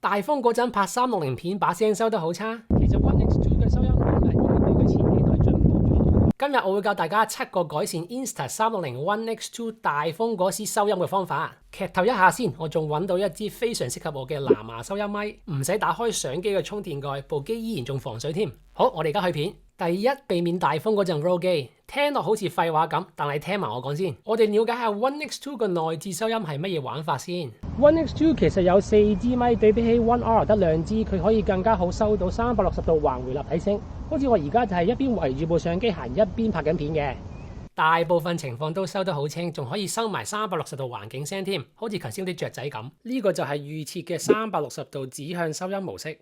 大風嗰陣拍360片，把聲收得好差。其實 One X2 嘅收音功能已經比佢前幾代進步咗。今日我會教大家7個改善 Insta360 One X2 大風嗰時收音嘅方法。劇透一下先，我仲揾到一支非常適合我嘅藍牙收音咪，唔使打開相機嘅充電蓋，部機依然仲防水添。好，我哋而家去片。第一，避免大風嗰陣 roll 機，聽落好似廢話咁，但係聽埋我講先。我哋了解下 One X2 嘅內置收音係乜嘢玩法先。One X2 其實有4支咪，對比起 One R 得2支，佢可以更加好收到360度環迴立體聲。好似我而家就係一邊圍住部相機行，一邊拍緊片嘅。大部分情況都收得好清，仲可以收埋360度環境聲添，好似頭先啲雀仔咁。呢個就係預設嘅360度指向收音模式。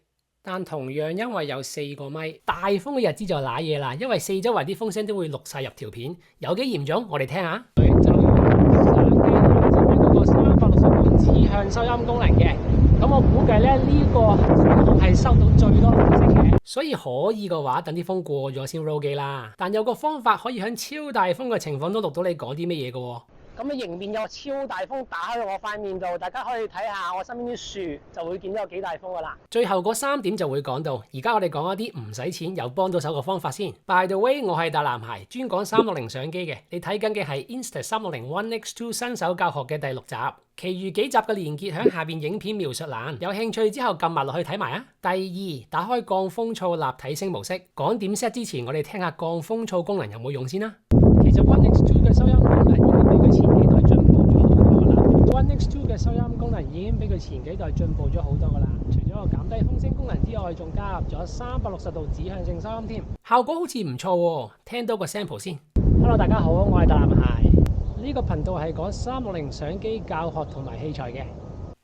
但同樣因為有4個咪，大風嘅日子就瀨嘢啦，因為四周圍啲風聲都會錄晒入條片，有幾嚴重？我哋聽下。就用相機嗰個360度指向收音功能嘅，咁我估計咧呢個係收到最多風聲嘅，所以可以嘅話，等啲風過咗先 roll 機啦。但有個方法可以喺超大風嘅情況都錄到你講啲乜嘢嘅。咁你迎面有超大風打喺我塊面度，大家可以睇下我身邊啲樹，就會見到有幾大風噶啦。最後嗰3點就會講到，而家我哋講一啲唔使錢又幫到手嘅方法先。By the way， 我係大男孩，專講360相機嘅。你睇緊嘅係 Insta360 One X2 新手教學嘅第6集，其餘幾集嘅連結喺下邊影片描述欄，有興趣之後撳埋落去睇埋啊。第2，打開降風噪立體聲模式。講點 set 之前，我哋聽下降風噪功能有冇用先啦。其實 One X2 嘅收音功能已經比佢前幾代進步咗好多噶啦。One X2 嘅收音功能已經比佢前幾代進步咗好多噶啦。除咗個減低風聲功能之外，仲加入咗360度指向性收音添，效果好似唔錯喎。聽多個 sample 先。Hello， 大家好，我係大男孩。呢個頻道係講360相機教學同埋器材嘅。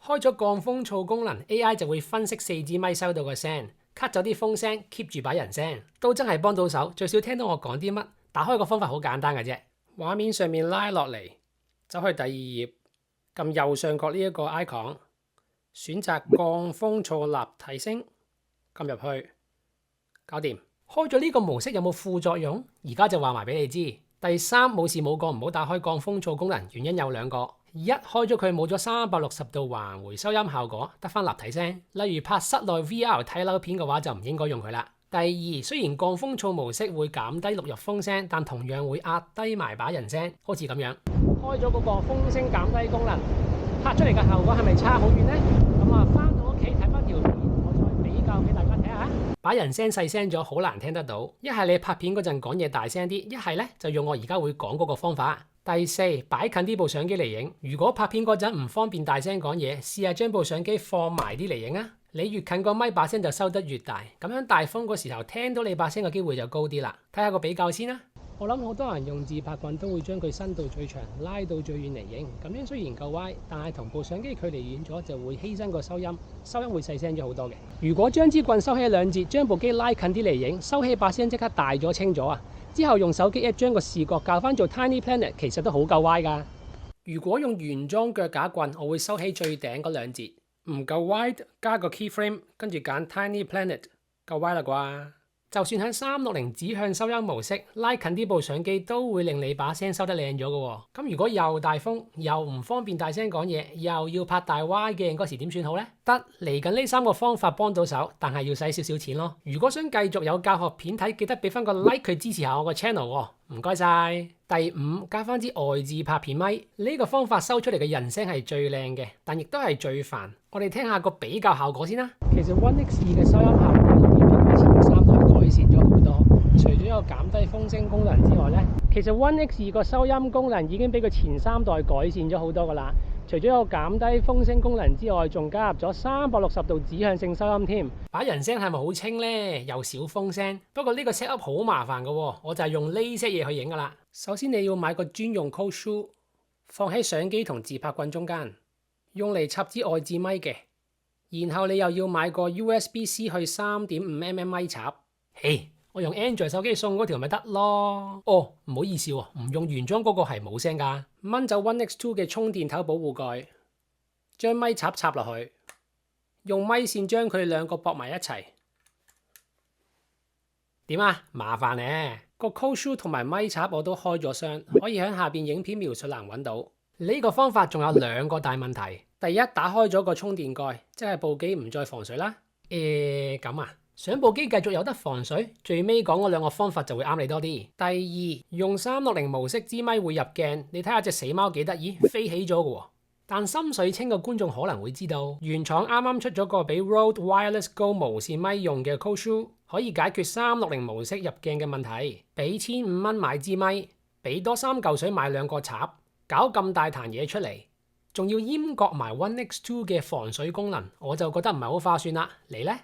開咗降風噪功能 ，AI 就會分析4支咪收到嘅聲，cut 咗啲風聲 ，keep 住把人聲，都真係幫到手。最少聽到我講啲乜。打開個方法好簡單嘅啫，畫面上面拉落嚟，走去第2頁，撳右上角呢一個 icon， 選擇降風噪立體聲，撳入去，搞掂。開咗呢個模式有冇副作用？而家就話埋俾你知。第3，冇事冇過唔好打開降風噪功能，原因有2個。一，開咗佢冇咗360度環迴收音效果，得翻立體聲。例如拍室內 VR 睇樓片嘅話，就唔應該用佢啦。第2，雖然降風噪模式會減低錄入風聲，但同樣會壓低埋把人聲，好似咁樣。開咗嗰個風聲減低功能，拍出嚟嘅效果係咪差好遠呢？咁啊，翻到屋企睇翻條片，我再比較俾大家睇下。把人聲細聲咗，好難聽得到。一係你拍片嗰陣講嘢大聲啲，一係咧就用我而家會講嗰個方法。第4，擺近啲部相機嚟影。如果拍片嗰陣唔方便大聲講嘢，試下將部相機放埋啲嚟影啊。你越近個咪，把聲就收得越大，咁樣大風嗰時候聽到你把聲嘅機會就高啲啦。睇下個比較先啦。我諗好多人用自拍棍都會將佢伸到最長，拉到最遠嚟影，咁樣雖然夠歪，但係同部相機距離遠咗就會犧牲個收音，收音會細聲咗好多嘅。如果將支棍收起2截，將部機拉近啲嚟影，收起把聲即刻大咗清咗啊！之後用手機 app 將個視覺校翻做 Tiny Planet， 其實都好夠歪噶。如果用原裝腳架棍，我會收起最頂嗰2截。唔夠 wide， 加個 keyframe， 跟住揀 Tiny Planet， 夠 wide 啦啩。就算喺360指向收音模式，拉近啲部相機都會令你把聲收得靚咗嘅。咁如果又大風，又唔方便大聲講嘢，又要拍大歪鏡嗰時點算好呢？得，嚟緊呢3個方法幫到手，但係要使少少錢咯。如果想繼續有教學片睇，記得俾翻個 like 去支持下我個 channel 喎。唔該晒。第5，加翻支外置拍片咪，呢個方法收出嚟嘅人聲係最靚嘅，但亦都係最煩。我哋聽下個比較效果先啦。其實 One X2 嘅收音效果已經比佢前3代改善咗好多。除咗有減低風聲功能之外呢，其實 One X2 個收音功能已經比佢前3代改善咗好多噶啦。除咗有減低風聲功能之外，仲加入咗360度指向性收音添。把人聲係咪好清呢？又少風聲。不過呢個 set up 好麻煩噶，我就係用呢些嘢去影噶啦。首先你要買個專用 cold shoe， 放喺相機同自拍棍中間，用嚟插支外置咪嘅。然後你又要買個 USB-C 去 3.5mm 咪插。嘿，我用 Android 手機送嗰條咪得咯。哦，唔好意思喎，唔用原裝嗰個係冇聲噶。掹走 One X2 嘅充電頭保護蓋，將咪插插落去，用咪線將佢2個駁埋一齊。點啊？麻煩呢。個 cold shoe 同埋咪插我都開咗箱，可以喺下邊影片描述欄揾到。呢個方法仲有2個大問題。第一，打開咗個充電蓋，即係部機唔再防水啦。咁啊，想部機繼續有得防水，最尾講嗰兩個方法就會啱你多啲。第二，用360模式支咪會入鏡，你睇下隻死貓幾得意，飛起咗嘅喎。但心水清嘅觀眾可能會知道，原廠啱啱出咗個俾 Rode Wireless Go 無線咪用嘅 Cold Shoe，可以解決360模式入鏡嘅問題。俾1500蚊買支咪，俾多3嚿水買2個插，搞咁大壇嘢出嚟，仲要閹割埋 One X2 嘅防水功能，我就覺得唔係好划算啦。你呢？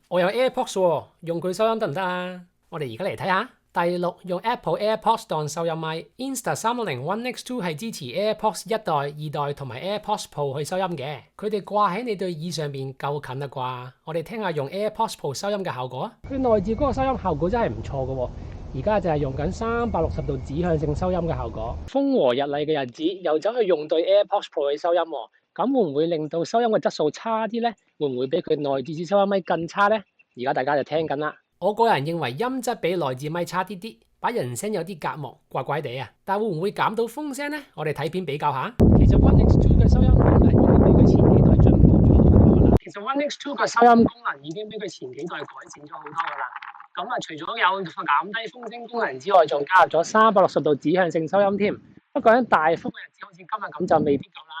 我有 AirPods 喎，用佢收音得唔得啊？我哋而家嚟睇下。第6，用 Apple AirPods 當收音咪。Insta360 One X2 係支持 AirPods 1代、2代同埋 AirPods Pro 去收音嘅。佢哋掛喺你對耳上邊夠近啦啩？我哋聽下用 AirPods Pro 收音嘅效果啊！佢內置嗰個收音效果真係唔錯嘅喎。而家就係用緊360度指向性收音嘅效果。風和日麗嘅日子，又走去用對 AirPods Pro 去收音喎，咁會唔會令到收音嘅質素差啲呢？會唔會比佢內置收音咪更差呢？而家大家就聽緊啦。我個人認為音質比內置咪差啲啲，把人聲有啲隔膜，怪怪地啊。但會唔會減到風聲呢？我哋睇片比較下。其實 One X2 嘅收音功能已經比佢前幾代進步咗好多啦。其實 One X2 嘅收音功能已經比佢前幾代改善咗好多噶啦。咁啊，除咗有減低風聲功能之外，仲加入咗360度指向性收音添。不過喺大風嘅日子，好似今日咁就未必夠啦。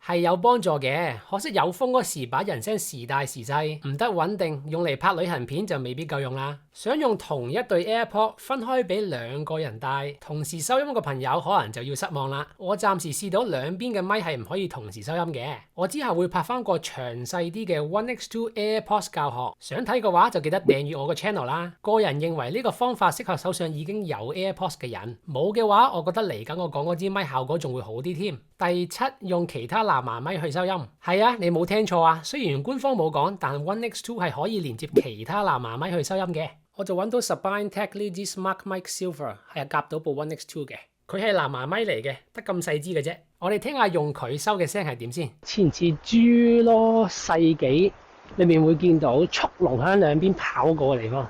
係有幫助嘅，可惜有風嗰時把人聲時大時細，唔得穩定，用嚟拍旅行片就未必夠用啦。想用同一對 AirPod 分開俾2個人戴，同時收音嘅朋友可能就要失望啦。我暫時試到兩邊嘅咪係唔可以同時收音嘅。我之後會拍翻個詳細啲嘅 One X2 AirPods 教學，想睇嘅話就記得訂閱我個 channel 啦。個人認為呢個方法適合手上已經有 AirPods 嘅人，冇嘅話，我覺得嚟緊我講嗰支咪效果仲會好啲添。第7，用其他藍牙咪去收音。係啊，你冇聽錯啊。雖然官方冇講，但 One X2 係可以連接其他藍牙咪去收音嘅。我就揾到 Sabine-Tech 呢支 Smart Mic Silver 係夾到部 One X2 嘅。佢係藍牙咪嚟嘅，得咁細支嘅啫。我哋聽下用佢收嘅聲係點先。前似豬咯，世紀裏面會見到速龍喺兩邊跑過嘅地方。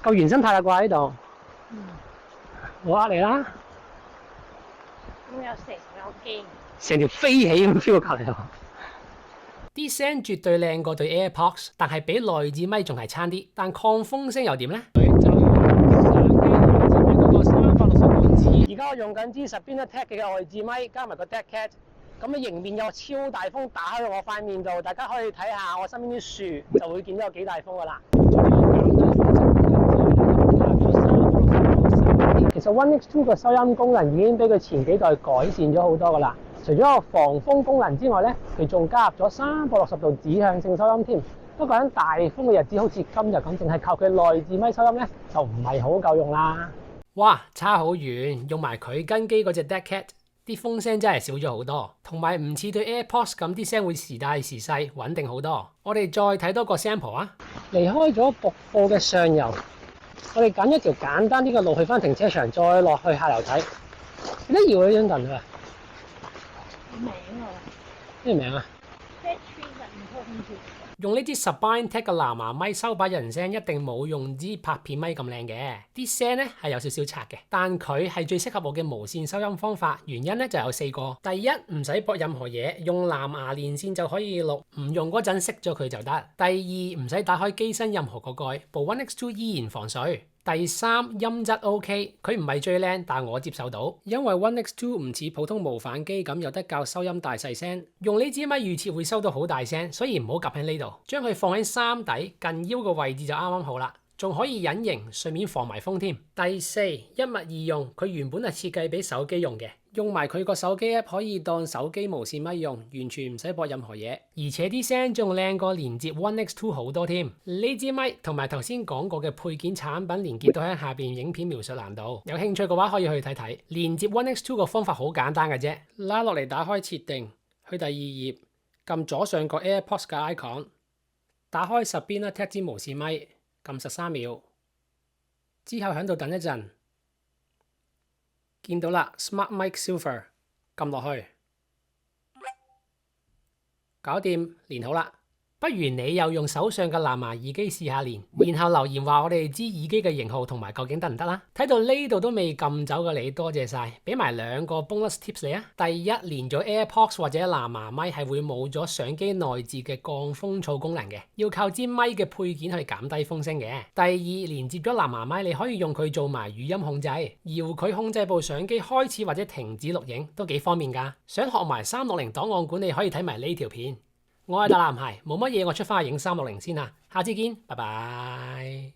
夠原生態啦啩喺度。我呃你啦。咁有成有機，成條飛起咁飄過隔離度。啲聲絕對靚過對 AirPods， 但係比內置咪仲係差啲。但抗風聲又點咧？就用相機內置咪嗰個360度指。而家我用緊支 Sabine-Tech 嘅外置咪，加埋個 Dead Cat。咁啊迎面有超大風打喺我塊面度，大家可以睇下我身邊啲樹，就會見到有幾大風噶啦。其實 One X2 嘅收音功能已經比佢前幾代改善咗好多噶啦。除咗有防風功能之外咧，佢仲加入咗360度指向性收音添。不過喺大風嘅日子，好似今日咁，淨係靠佢內置咪收音咧，就唔係好夠用啦。哇，差好遠！用埋佢跟機嗰隻 Dead Cat， 啲風聲真係少咗好多，同埋唔似對 AirPods 咁啲聲會時大時細，穩定好多。我哋再睇多個 sample 啊！離開咗瀑布嘅上游，我哋揀一條簡單啲嘅路去翻停車場，再落去下樓睇。得意喎，呢張凳啊！名啊！咩名啊？用呢支 Sabine-Tech 嘅藍牙咪收把人聲，一定冇用支拍片咪咁靚嘅。啲聲咧係有少少拆嘅，但佢係最適合我嘅無線收音方法。原因咧就有4個。第一，唔使駁任何嘢，用藍牙連線就可以錄，唔用嗰陣熄咗佢就得。第二，唔使打開機身任何個蓋，部 One X2 依然防水。第三，音質 OK， 佢唔係最靚，但我接受到，因為 One X2 唔似普通無反機咁有得校收音大細聲。用呢支咪預設會收到好大聲，所以唔好夾喺呢度，將佢放喺衫底近腰嘅位置就啱啱好啦。仲可以隱形，順便防埋風添。第四，一物二用，佢原本係設計俾手機用嘅，用埋佢個手機 app 可以當手機無線咪用，完全唔使駁任何嘢，而且啲聲仲靚過連接 One X2 好多添。呢支咪同埋頭先講過嘅配件產品連結到喺下邊影片描述欄度，有興趣嘅話可以去睇睇。連接 One X2 個方法好簡單嘅啫，拉落嚟打開設定，去第2頁，撳左上角 AirPods 嘅 icon， 打開 Sabine-Tech 支無線咪。撳13秒，之後喺度等一陣，見到啦 Smart Mic Silver， 撳落去，搞掂，連好啦。不如你又用手上嘅藍牙耳機試下連，然後留言話我哋知耳機嘅型號同埋究竟得唔得啦。睇到呢度都未撳走嘅你，多謝晒，俾埋2個 bonus tips 你啊。第一，連咗 AirPods 或者藍牙咪係會冇咗相機內置嘅降風噪功能嘅，要靠支咪嘅配件去減低風聲嘅。第二，連接咗藍牙咪，你可以用佢做埋語音控制，搖佢控制部相機開始或者停止錄影，都幾方便噶。想學埋360檔案管理，可以睇埋呢條片。我係大男孩，冇乜嘢，我出翻去影360先啊，下次見，拜拜。